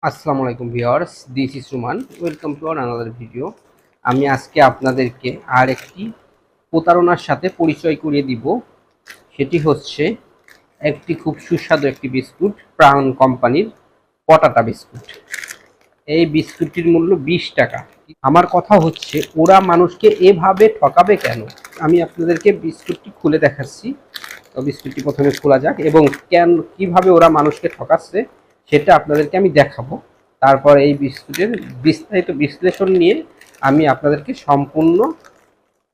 আসসালামু আলাইকুম viewers, this is Suman. Welcome to another video. আমি আজকে আপনাদেরকে আর একটি প্রতারণার সাথে পরিচয় করিয়ে দিব। সেটি হচ্ছে একটি খুব সুস্বাদু একটি বিস্কুট, প্রাণ কোম্পানির পটাটা বিস্কুট। এই বিস্কুটটির মূল্য 20 টাকা। আমার কথা হচ্ছে, ওরা মানুষকে এভাবে ঠকাবে কেন? আমি আপনাদেরকে বিস্কুটটি খুলে দেখাচ্ছি। তো বিস্কুটটি প্রথমে খোলা যাক এবং কিভাবে ওরা মানুষকে ঠকাচ্ছে সেটা আপনাদেরকে আমি দেখাবো। তারপর এই বিস্কুটের বিস্তারিত বিশ্লেষণ নিয়ে আমি আপনাদেরকে সম্পূর্ণ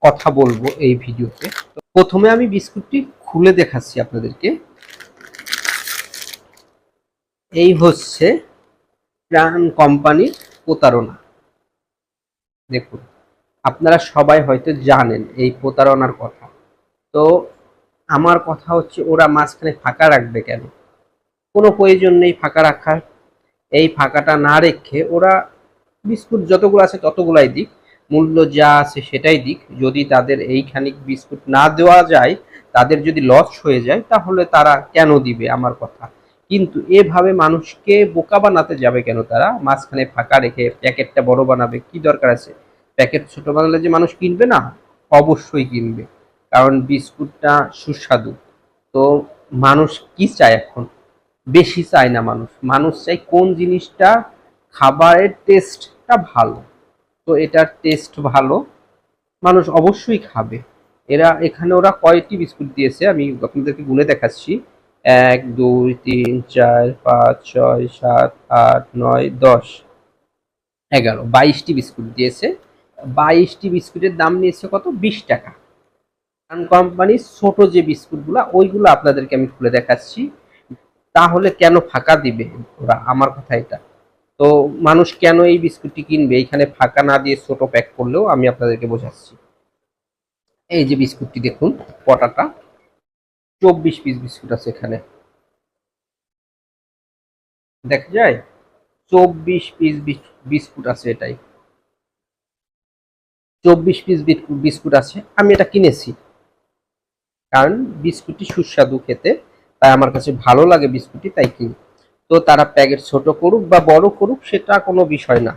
কথা বলবো এই ভিডিওতে। তো প্রথমে আমি বিস্কুটটি খুলে দেখাচ্ছি আপনাদেরকে। এই হচ্ছে প্রাণ কোম্পানির প্রতারণা। দেখুন, আপনারা সবাই হয়তো জানেন এই প্রতারণার কথা। তো আমার কথা হচ্ছে, ওরা মাঝখানে ফাঁকা রাখবে কেন? কোনো প্রয়োজন নেই ফাঁকা রাখার। এই ফাঁকাটা না রেখে ওরা বিস্কুট যতগুলো আছে ততগুলাই দিক, মূল্য যা আছে সেটাই দিক। যদি তাদের এইখানে বিস্কুট না দেওয়া যায়, তাদের যদি লস হয়ে যায়, তাহলে তারা কেন দিবে আমার কথা। কিন্তু এভাবে মানুষকে বোকা বানাতে যাবে কেন? তারা মাঝখানে ফাঁকা রেখে প্যাকেটটা বড় বানাবে কি দরকার আছে? প্যাকেট ছোট বানালে যে মানুষ কিনবে না? অবশ্যই কিনবে, কারণ বিস্কুটটা সুস্বাদু। তো মানুষ কি চায় এখন? বেশি চায় না মানুষ, মানুষ চায় কোন জিনিসটা খাবারের টেস্টটা ভালো। তো এটার টেস্ট ভালো, মানুষ অবশ্যই খাবে। এখানে ওরা কয়টি বিস্কুট দিয়েছে আমি আপনাদেরকে গুনে দেখাচ্ছি। 1 2 3 4 5 6 7 8 9 10 11 22টি বিস্কুট দিয়েছে। 22টি বিস্কুটের দাম নিয়েছে কত? 20 টাকা। কোম্পানির ছোট যে বিস্কুটগুলো, ওইগুলো আপনাদেরকে আমি খুলে দেখাচ্ছি। তাহলে কেন ফাঁকা দিবে ওরা? আমার কথা এটা। তো মানুষ কেন এই বিস্কুটটি কিনবে? এইখানে ফাঁকা না দিয়ে ছোট প্যাক করলেও আমি আপনাদেরকে বোঝাচ্ছি। এই যে বিস্কুটটি দেখুন, পটাটা 24 পিস বিস্কুট আছে এখানে, দেখা যায় 24 পিস বিস্কুট আছে। এটাই 24 পিস বিস্কুট আছে। আমি এটা কিনেছি কারণ বিস্কুটটি সুস্বাদু খেতে, তাই আমার কাছে ভালো লাগে বিস্কুটটি, তাই কিনি। তো তারা প্যাকেট ছোট করুক বা বড় করুক, সেটা কোনো বিষয় না,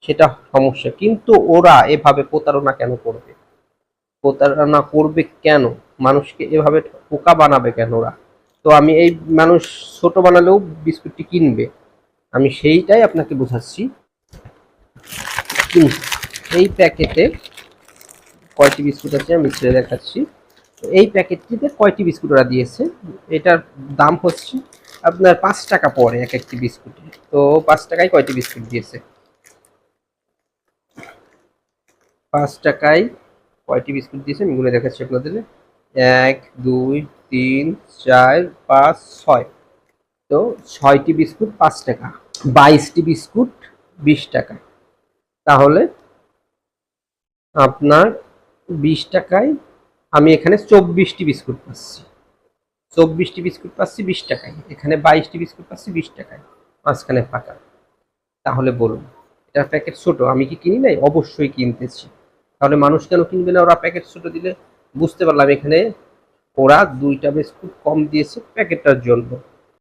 সেটা সমস্যা। কিন্তু ওরা এভাবে প্রতারণা কেন করবে? প্রতারণা করবে কেন? মানুষকে এভাবে বোকা বানাবে কেন ওরা? তো আমি এই মানুষ ছোট বানালেও বিস্কুটটি কিনবে, আমি সেইটাই আপনাকে বোঝাচ্ছি। এই প্যাকেটে কয়টি বিস্কুট আছে আমি ছেড়ে দেখাচ্ছি। এই প্যাকেটটিতে কয়টি বিস্কুট ওরা দিয়েছে? এটার দাম হচ্ছে আপনার 5 টাকা পড়ে এক একটি বিস্কুটে। তো 5 টাকায় কয়টি বিস্কুট দিয়েছে? 5 টাকায় কয়টি বিস্কুট দিয়েছে আমি গুনে দেখাচ্ছি আপনাদের। 1 2 3 4 5 6। তো 6টি বিস্কুট 5 টাকা, 22টি বিস্কুট 20 টাকা। তাহলে আপনার 20 টাকায় আমি এখানে 24টি বিস্কুট পাচ্ছি। 24টি বিস্কুট পাচ্ছি 20 টাকায়, এখানে 22টি বিস্কুট পাচ্ছি 20 টাকায়, মাঝখানে ফাঁকা। তাহলে বলুন, এটা প্যাকেট ছোট, আমি কি কিনি নাই? অবশ্যই কিনতেছি। তাহলে মানুষ কেন কিনবে না? ওরা প্যাকেট ছোট দিলে বুঝতে পারলাম এখানে ওরা 2টা বিস্কুট কম দিয়েছে প্যাকেটটার জন্য।